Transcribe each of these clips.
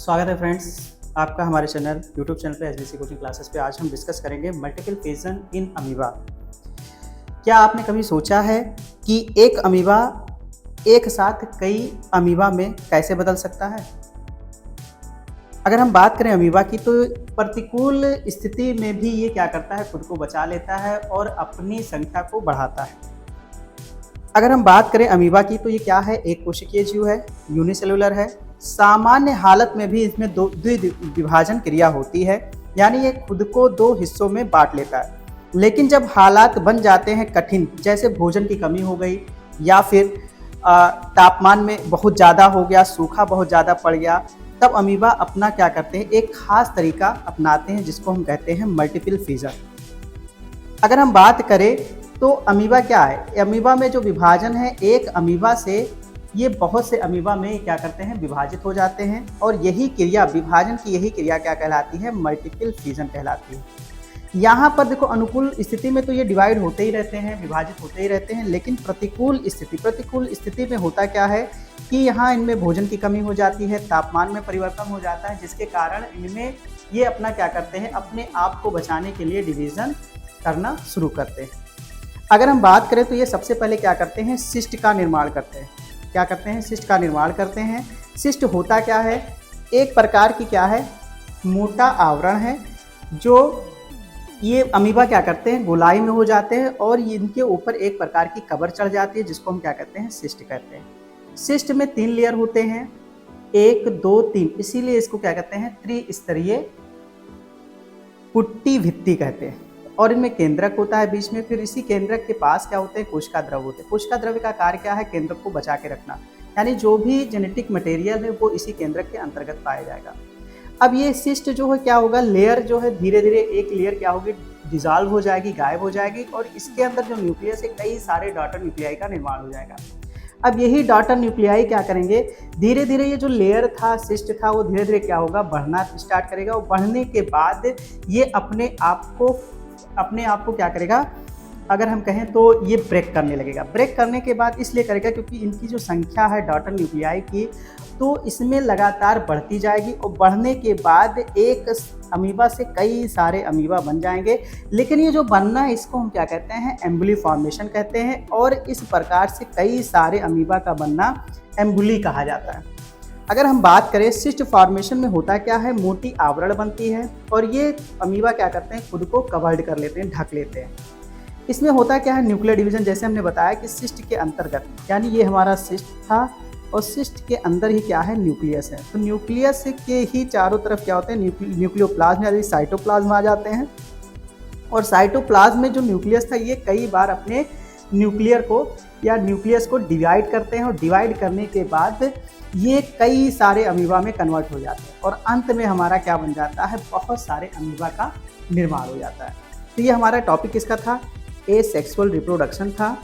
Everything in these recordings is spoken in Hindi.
स्वागत है फ्रेंड्स आपका हमारे चैनल यूट्यूब चैनल पे एसबीसी कोचिंग क्लासेस पे। आज हम डिस्कस करेंगे मल्टीपल फिजन इन अमीबा। क्या आपने कभी सोचा है कि एक अमीबा एक साथ कई अमीबा में कैसे बदल सकता है? अगर हम बात करें अमीबा की तो प्रतिकूल स्थिति में भी ये क्या करता है, खुद को बचा लेता है और अपनी संख्या को बढ़ाता है। अगर हम बात करें अमीबा की तो ये क्या है, एक कोशिकीय जीव है, यूनिसेलुलर है। सामान्य हालत में भी इसमें द्विविभाजन क्रिया होती है, यानी ये खुद को दो हिस्सों में बांट लेता है। लेकिन जब हालात बन जाते हैं कठिन, जैसे भोजन की कमी हो गई या फिर तापमान में बहुत ज़्यादा हो गया, सूखा बहुत ज़्यादा पड़ गया, तब अमीबा अपना क्या करते हैं, एक खास तरीका अपनाते हैं जिसको हम कहते हैं मल्टीपल फिजन। अगर हम बात करें तो अमीबा क्या है, अमीबा में जो विभाजन है, एक अमीबा से ये बहुत से अमीबा में क्या करते हैं, विभाजित हो जाते हैं। और यही क्रिया, विभाजन की यही क्रिया क्या कहलाती है, मल्टीपल फिजन कहलाती है। यहाँ पर देखो, अनुकूल स्थिति में तो ये डिवाइड होते ही रहते हैं, विभाजित होते ही रहते हैं, लेकिन प्रतिकूल स्थिति में होता क्या है कि यहाँ इनमें भोजन की कमी हो जाती है, तापमान में परिवर्तन हो जाता है, जिसके कारण इनमें ये अपना क्या करते हैं, अपने आप को बचाने के लिए डिवीज़न करना शुरू करते हैं। अगर हम बात करें तो ये सबसे पहले क्या करते हैं, सिस्ट का निर्माण करते हैं। क्या करते हैं, सिस्ट का निर्माण करते हैं। सिस्ट होता क्या है, एक प्रकार की क्या है, मोटा आवरण है, जो ये अमीबा क्या करते हैं, गोलाई में हो जाते हैं और इनके ऊपर एक प्रकार की कवर चढ़ जाती है, जिसको हम क्या कहते हैं, सिस्ट कहते हैं। सिस्ट में 3 लेयर होते हैं, 1 2 3, इसीलिए इसको क्या कहते हैं, त्रिस्तरीय पुट्टी भित्ति कहते हैं। और इनमें केंद्रक होता है बीच में, फिर इसी केंद्रक के पास क्या होते हैं, कोशिका द्रव होते हैं। कोशिका द्रव्य का कार्य क्या है, केंद्रक को बचा के रखना, यानी जो भी जेनेटिक मटेरियल है वो इसी केंद्रक के अंतर्गत पाया जाएगा। अब ये सिस्ट जो है क्या होगा, लेयर जो है धीरे धीरे एक लेयर क्या होगी, डिजॉल्व हो जाएगी, गायब हो जाएगी, और इसके अंदर जो न्यूक्लियस है, कई सारे डॉटर न्यूक्लियाई का निर्माण हो जाएगा। अब यही डॉटर न्यूक्लियाई क्या करेंगे, धीरे धीरे ये जो लेयर था, सिस्ट था, वो धीरे धीरे क्या होगा, बढ़ना स्टार्ट करेगा। और बढ़ने के बाद ये अपने आप को क्या करेगा, अगर हम कहें तो ये ब्रेक करने लगेगा। ब्रेक करने के बाद इसलिए करेगा क्योंकि इनकी जो संख्या है डॉटर न्यूक्लियाई की, तो इसमें लगातार बढ़ती जाएगी, और बढ़ने के बाद एक अमीबा से कई सारे अमीबा बन जाएंगे। लेकिन ये जो बनना है, इसको हम क्या कहते हैं, एम्बुली फॉर्मेशन कहते हैं। और इस प्रकार से कई सारे अमीबा का बनना एम्बुली कहा जाता है। अगर हम बात करें सिस्ट फॉर्मेशन में होता क्या है, मोटी आवरण बनती है और ये अमीबा क्या करते हैं, खुद को कवर्ड कर लेते हैं, ढक लेते हैं। इसमें होता क्या है, न्यूक्लियर डिवीजन, जैसे हमने बताया कि सिस्ट के अंतर्गत, यानी ये हमारा सिस्ट था और सिस्ट के अंदर ही क्या है, न्यूक्लियस है। तो न्यूक्लियस के ही चारों तरफ क्या होते हैं, न्यूक्लियोप्लाज्म यानी साइटोप्लाज्म आ जाते हैं। और साइटोप्लाज्म में जो न्यूक्लियस था, ये कई बार अपने न्यूक्लियर को या न्यूक्लियस को डिवाइड करते हैं, और डिवाइड करने के बाद ये कई सारे अमीबा में कन्वर्ट हो जाते हैं, और अंत में हमारा क्या बन जाता है, बहुत सारे अमीबा का निर्माण हो जाता है। तो ये हमारा टॉपिक किसका था, एसेक्सुअल रिप्रोडक्शन था।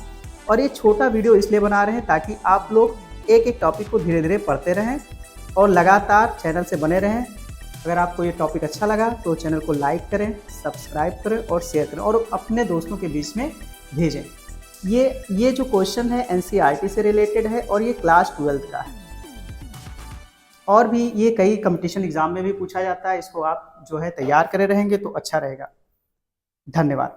और ये छोटा वीडियो इसलिए बना रहे हैं ताकि आप लोग एक एक टॉपिक को धीरे धीरे पढ़ते रहें और लगातार चैनल से बने रहें। अगर आपको ये टॉपिक अच्छा लगा तो चैनल को लाइक करें, सब्सक्राइब करें और शेयर करें, और अपने दोस्तों के बीच में भेजें। ये जो क्वेश्चन है एनसीईआरटी से रिलेटेड है और ये क्लास 12th का है। और भी ये कई कंपटीशन एग्जाम में भी पूछा जाता है, इसको आप जो है तैयार करे रहेंगे तो अच्छा रहेगा। धन्यवाद।